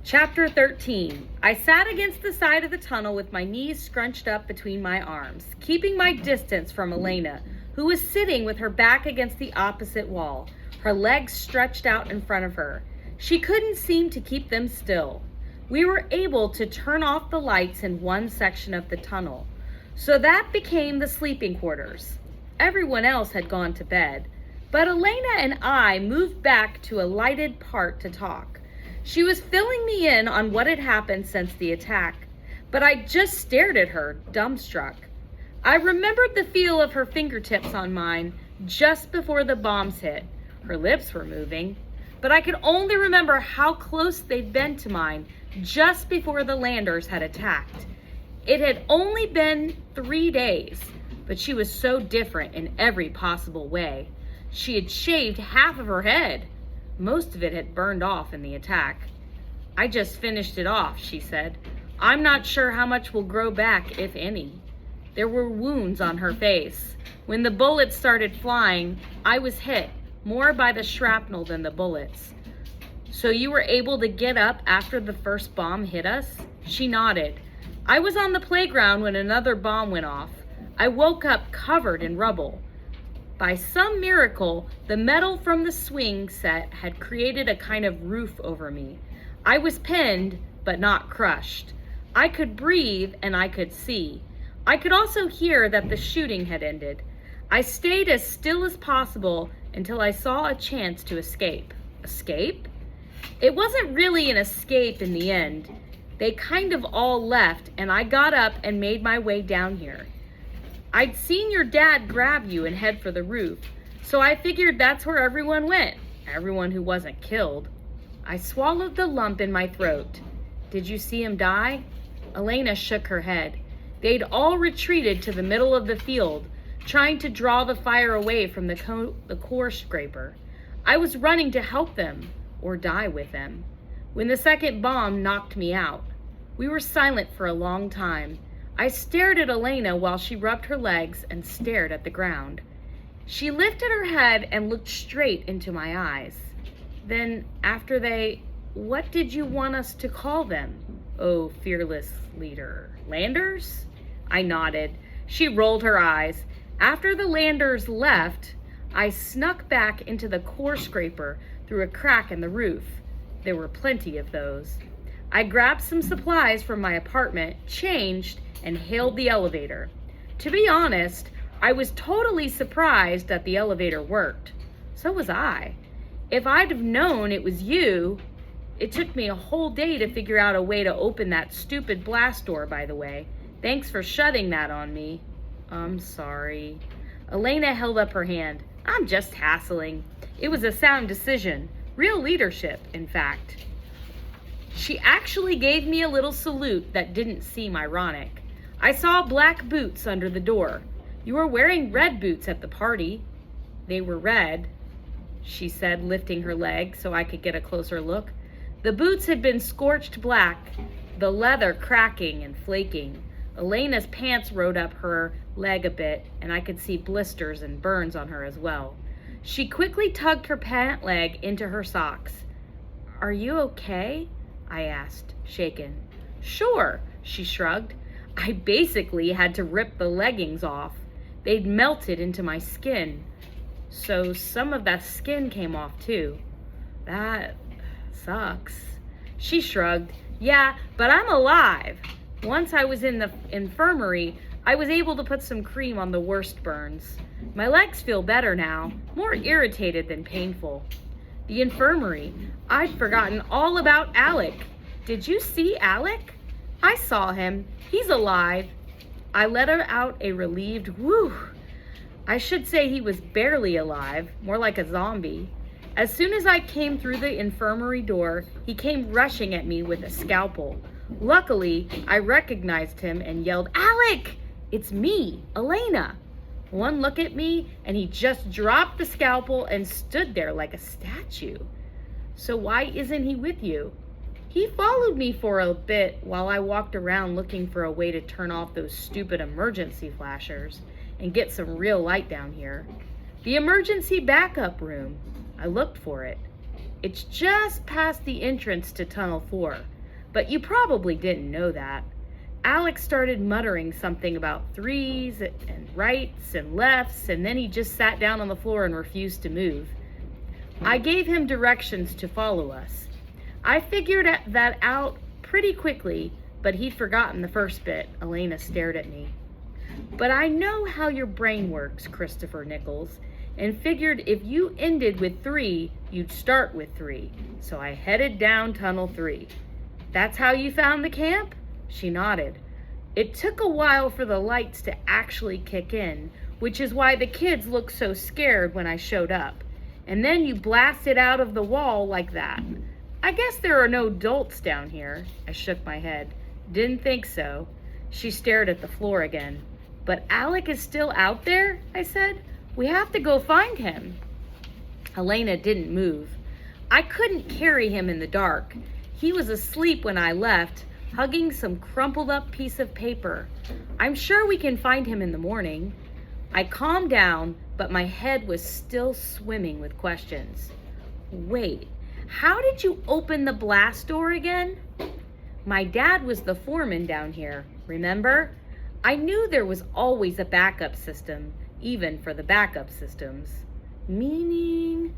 Chapter 13. I sat against the side of the tunnel with my knees scrunched up between my arms, keeping my distance from Elena, who was sitting with her back against the opposite wall, her legs stretched out in front of her. She couldn't seem to keep them still. We were able to turn off the lights in one section of the tunnel, so that became the sleeping quarters. Everyone else had gone to bed, but Elena and I moved back to a lighted part to talk. She was filling me in on what had happened since the attack, but I just stared at her, dumbstruck. I remembered the feel of her fingertips on mine just before the bombs hit. Her lips were moving, but I could only remember how close they'd been to mine just before the landers had attacked. It had only been 3 days, but she was so different in every possible way. She had shaved half of her head. Most of it had burned off in the attack. "I just finished it off," she said. "I'm not sure how much will grow back, if any." There were wounds on her face. When the bullets started flying, I was hit more by the shrapnel than the bullets. "So you were able to get up after the first bomb hit us?" She nodded. "I was on the playground when another bomb went off. I woke up covered in rubble. By some miracle, the metal from the swing set had created a kind of roof over me. I was pinned, but not crushed. I could breathe and I could see. I could also hear that the shooting had ended. I stayed as still as possible until I saw a chance to escape." Escape? It wasn't really an escape in the end. They kind of all left, and I got up and made my way down here. I'd seen your dad grab you and head for the roof, so I figured that's where everyone went. Everyone who wasn't killed. I swallowed the lump in my throat. "Did you see him die?" Elena shook her head. They'd all retreated to the middle of the field, trying to draw the fire away from the core scraper. I was running to help them, or die with them, when the second bomb knocked me out. We were silent for a long time. I stared at Elena while she rubbed her legs and stared at the ground. She lifted her head and looked straight into my eyes. "Then, after what did you want us to call them, oh fearless leader? Landers?" I nodded. She rolled her eyes. "After the landers left, I snuck back into the core scraper through a crack in the roof. There were plenty of those. I grabbed some supplies from my apartment, changed, and hailed the elevator. To be honest, I was totally surprised that the elevator worked. So was I. If I'd have known it was you, it took me a whole day to figure out a way to open that stupid blast door, by the way. Thanks for shutting that on me." "I'm sorry." Elena held up her hand. "I'm just hassling. It was a sound decision. Real leadership, in fact." She actually gave me a little salute that didn't seem ironic. "I saw black boots under the door. You were wearing red boots at the party." "They were red," she said, lifting her leg so I could get a closer look. The boots had been scorched black, the leather cracking and flaking. Elena's pants rode up her leg a bit, and I could see blisters and burns on her as well. She quickly tugged her pant leg into her socks. "Are you okay?" I asked, shaken. "Sure," she shrugged. I basically had to rip the leggings off. They'd melted into my skin. So some of that skin came off too. That sucks. She shrugged. "Yeah, but I'm alive. Once I was in the infirmary, I was able to put some cream on the worst burns. My legs feel better now, more irritated than painful." The infirmary. I'd forgotten all about Alec. "Did you see Alec?" "I saw him. He's alive." I let out a relieved whew. I should say he was barely alive, more like a zombie. As soon as I came through the infirmary door, he came rushing at me with a scalpel. Luckily, I recognized him and yelled, "Alec! It's me, Elena." One look at me, and he just dropped the scalpel and stood there like a statue. "So why isn't he with you?" "He followed me for a bit while I walked around looking for a way to turn off those stupid emergency flashers and get some real light down here." "The emergency backup room." I looked for it. "It's just past the entrance to Tunnel 4. But you probably didn't know that. Alex started muttering something about threes and rights and lefts, and then he just sat down on the floor and refused to move. I gave him directions to follow us. I figured that out pretty quickly, but he'd forgotten the first bit. Elena stared at me. But I know how your brain works, Christopher Nichols, and figured if you ended with 3, you'd start with 3. So I headed down Tunnel 3. That's how you found the camp? She nodded. It took a while for the lights to actually kick in, which is why the kids looked so scared when I showed up. And then you blasted out of the wall like that. I guess there are no adults down here. I shook my head. Didn't think so. She stared at the floor again. But Alec is still out there, I said. We have to go find him. Elena didn't move. I couldn't carry him in the dark. He was asleep when I left, hugging some crumpled up piece of paper. I'm sure we can find him in the morning. I calmed down, but my head was still swimming with questions. Wait, how did you open the blast door again? My dad was the foreman down here, remember? I knew there was always a backup system, even for the backup systems. Meaning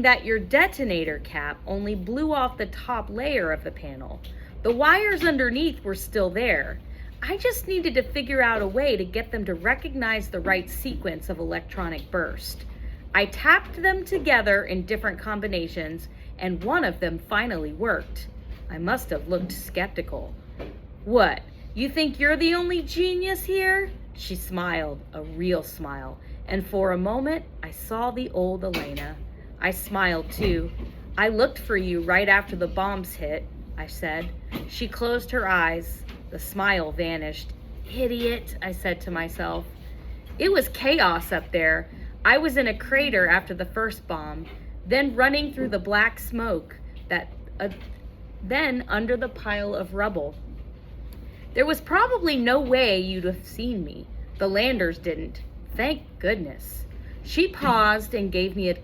that your detonator cap only blew off the top layer of the panel. The wires underneath were still there. I just needed to figure out a way to get them to recognize the right sequence of electronic burst. I tapped them together in different combinations, and one of them finally worked. I must have looked skeptical. What, you think you're the only genius here? She smiled, a real smile, and for a moment I saw the old Elena. I smiled too. I looked for you right after the bombs hit, I said. She closed her eyes. The smile vanished. Idiot, I said to myself. It was chaos up there. I was in a crater after the first bomb, then running through the black smoke, then under the pile of rubble. There was probably no way you'd have seen me. The landers didn't. Thank goodness. She paused and gave me a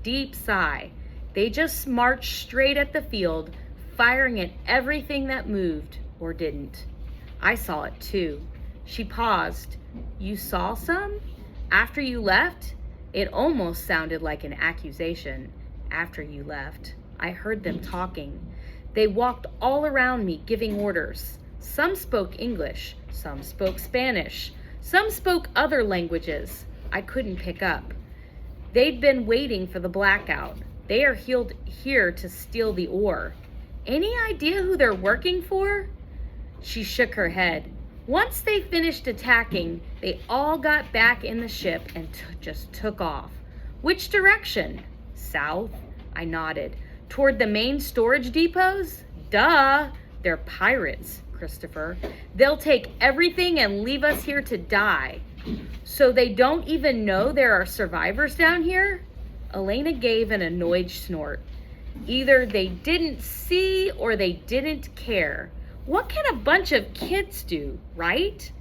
deep sigh. They just marched straight at the field, firing at everything that moved or didn't. I saw it too. She paused. You saw some? After you left? It almost sounded like an accusation. After you left. I heard them talking. They walked all around me, giving orders. Some spoke English, some spoke Spanish, some spoke other languages I couldn't pick up. They'd been waiting for the blackout. They are here to steal the ore. Any idea who they're working for? She shook her head. Once they finished attacking, they all got back in the ship and just took off. Which direction? South? I nodded. Toward the main storage depots? Duh! They're pirates, Christopher. They'll take everything and leave us here to die. So they don't even know there are survivors down here? Elena gave an annoyed snort. Either they didn't see or they didn't care. What can a bunch of kids do, right?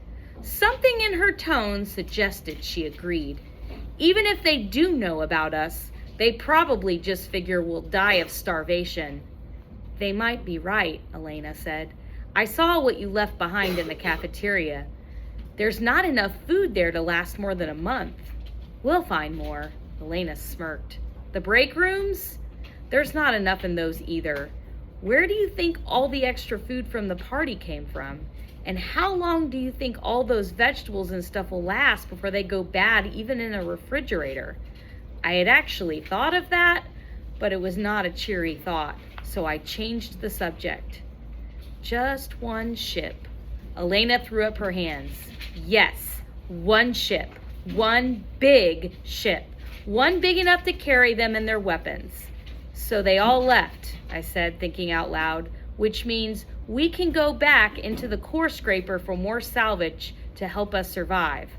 Something in her tone suggested she agreed. Even if they do know about us, they probably just figure we'll die of starvation. They might be right, Elena said. I saw what you left behind in the cafeteria. There's not enough food there to last more than a month. We'll find more, Elena smirked. The break rooms? There's not enough in those either. Where do you think all the extra food from the party came from? And how long do you think all those vegetables and stuff will last before they go bad even in a refrigerator? I had actually thought of that, but it was not a cheery thought, so I changed the subject. Just one ship. Elena threw up her hands. Yes, one ship. One big ship. One big enough to carry them and their weapons. So they all left, I said, thinking out loud, which means we can go back into the core scraper for more salvage to help us survive.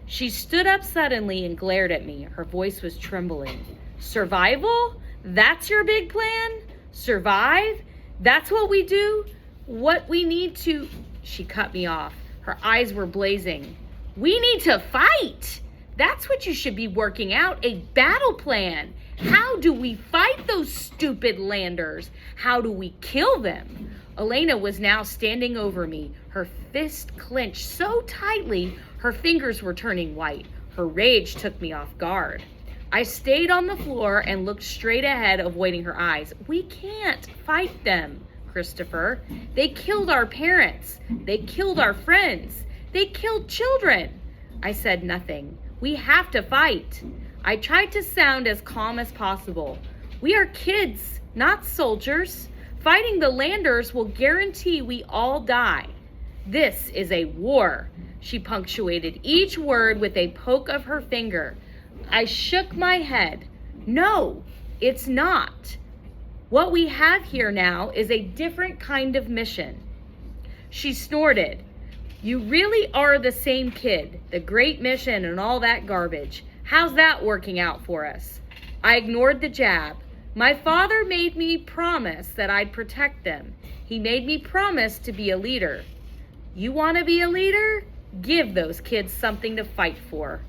She stood up suddenly and glared at me. Her voice was trembling. Survival? That's your big plan? Survive? That's what we do? What we need to... She cut me off. Her eyes were blazing. We need to fight! That's what you should be working out, a battle plan. How do we fight those stupid landers? How do we kill them? Elena was now standing over me, her fist clenched so tightly her fingers were turning white. Her rage took me off guard. I stayed on the floor and looked straight ahead, avoiding her eyes. We can't fight them, Christopher. They killed our parents. They killed our friends. They killed children. I said nothing. We have to fight. I tried to sound as calm as possible. We are kids, not soldiers. Fighting the landers will guarantee we all die. This is a war. She punctuated each word with a poke of her finger. I shook my head. No, it's not. What we have here now is a different kind of mission. She snorted. You really are the same kid, the great mission and all that garbage. How's that working out for us? I ignored the jab. My father made me promise that I'd protect them. He made me promise to be a leader. You want to be a leader? Give those kids something to fight for.